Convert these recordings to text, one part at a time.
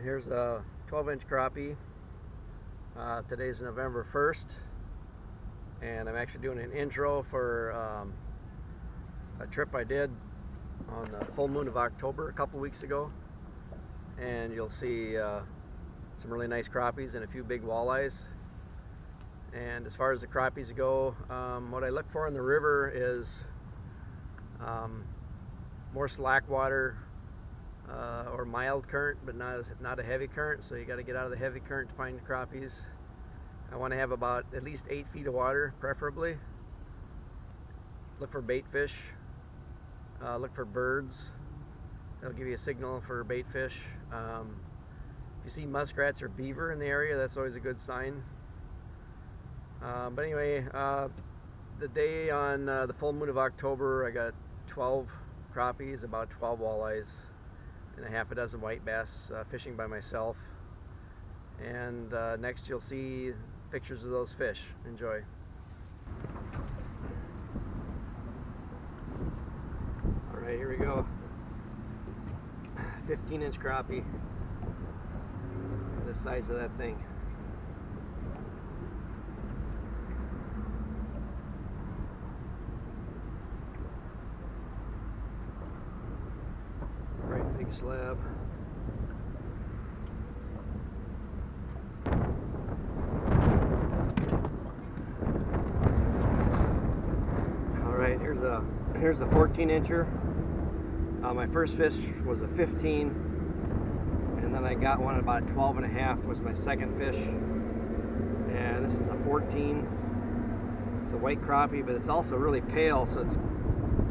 Here's a 12-inch crappie. Today's November 1st, and I'm actually doing an intro for a trip I did on the full moon of October a couple weeks ago. And you'll see some really nice crappies and a few big walleyes. And as far as the crappies go, what I look for in the river is more slack water or mild current, but not a heavy current. So you got to get out of the heavy current to find crappies. I want to have about at least 8 feet of water, preferably. Look for bait fish. Look for birds. That'll give you a signal for bait fish. If you see muskrats or beaver in the area, that's always a good sign. But anyway, the day on the full moon of October, I got 12 crappies, about 12 walleyes, and a half a dozen white bass fishing by myself. And next you'll see pictures of those fish. Enjoy. Alright, here we go. 15-inch crappie. The size of that thing. Right big slab. Alright, here's a 14-incher. My first fish was a 15, and then I got one at about 12 and a half was my second fish. And this is a 14. It's a white crappie, but it's also really pale, so it's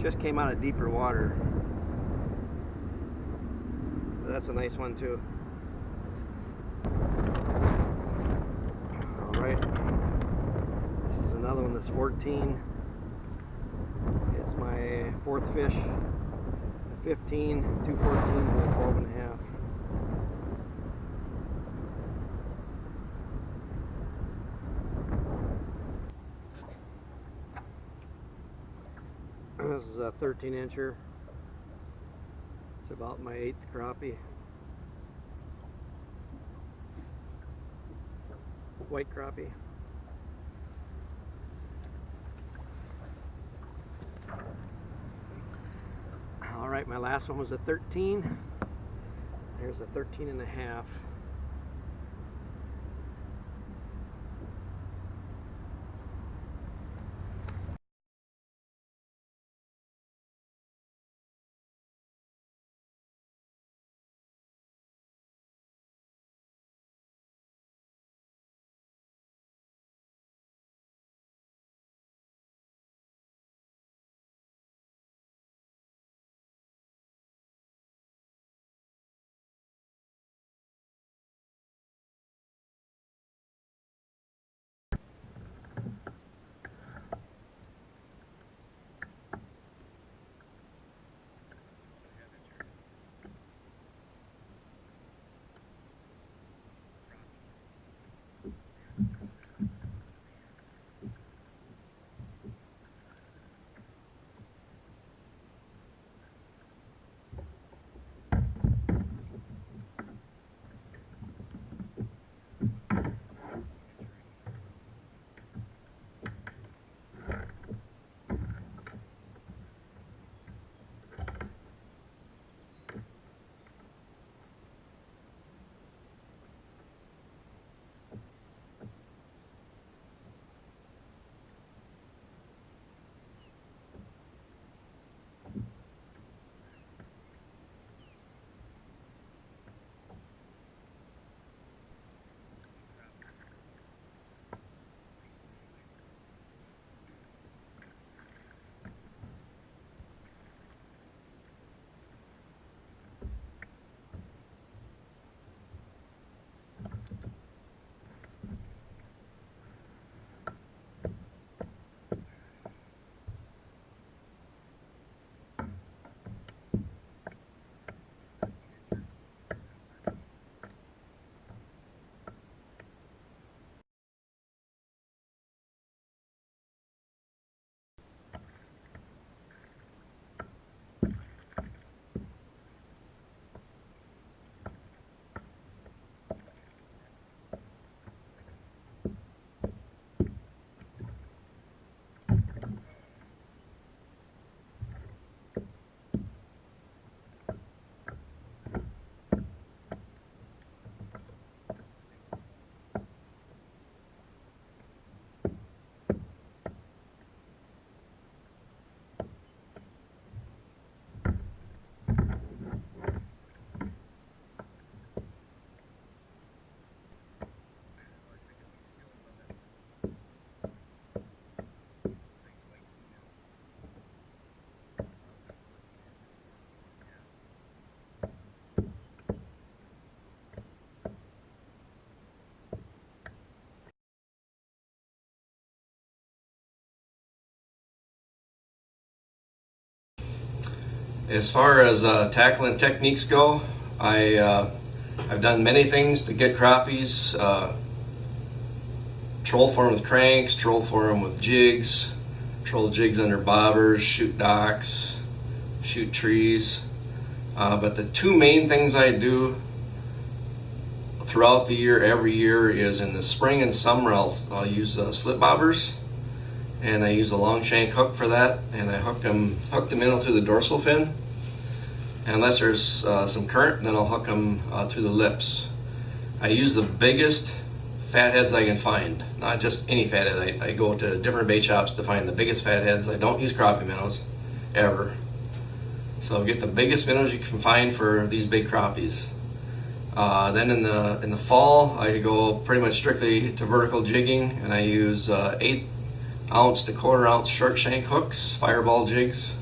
just came out of deeper water. But that's a nice one too. Alright, this is another one that's 14. It's my fourth fish. 15, 2 14s, and a 12 and a half. This is a 13-incher. It's about my 8th crappie. White crappie. Alright, my last one was a 13. There's a 13 and a half. As far as tackling techniques go, I've done many things to get crappies. Troll for them with cranks, troll for them with jigs, troll jigs under bobbers, shoot docks, shoot trees. But the two main things I do throughout the year, every year, is in the spring and summer I'll use slip bobbers, and I use a long shank hook for that, and I hook them in through the dorsal fin. And unless there's some current, then I'll hook them through the lips. I use the biggest fatheads I can find, not just any fathead. I go to different bait shops to find the biggest fatheads. I don't use crappie minnows ever. So get the biggest minnows you can find for these big crappies. Then in the fall, I go pretty much strictly to vertical jigging, and I use 1/8 ounce to 1/4 ounce short shank hooks, fireball jigs.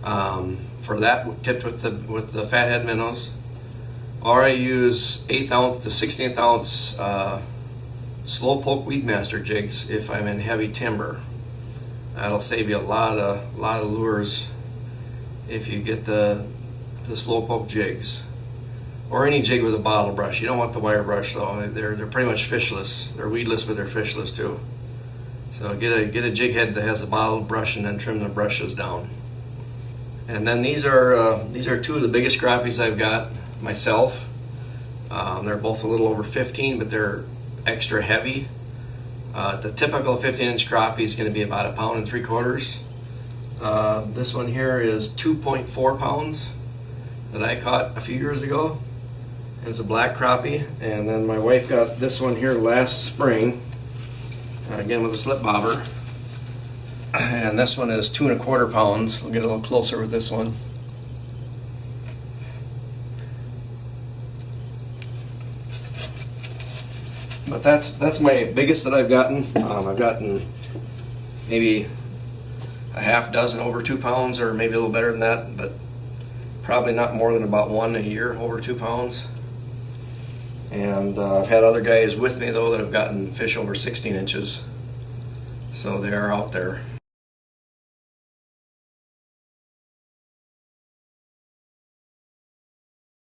For that, tipped with the fathead minnows. Or I use 1/8 ounce to 1/16 ounce slow poke Weedmaster jigs if I'm in heavy timber. That'll save you a lot of lures if you get the slow poke jigs. Or any jig with a bottle brush. You don't want the wire brush though. They're pretty much fishless. They're weedless, but they're fishless too. So get a jig head that has a bottle brush, and then trim the brushes down. And then these are two of the biggest crappies I've got myself. They're both a little over 15, but they're extra heavy. The typical 15-inch crappie is going to be about 1.75 pounds. This one here is 2.4 pounds that I caught a few years ago. It's a black crappie. And then my wife got this one here last spring, again with a slip bobber. And this one is 2.25 pounds. We'll get a little closer with this one. But that's my biggest that I've gotten. I've gotten maybe a half dozen over 2 pounds, or maybe a little better than that, but probably not more than about one a year over 2 pounds. And I've had other guys with me though that have gotten fish over 16 inches. So they are out there.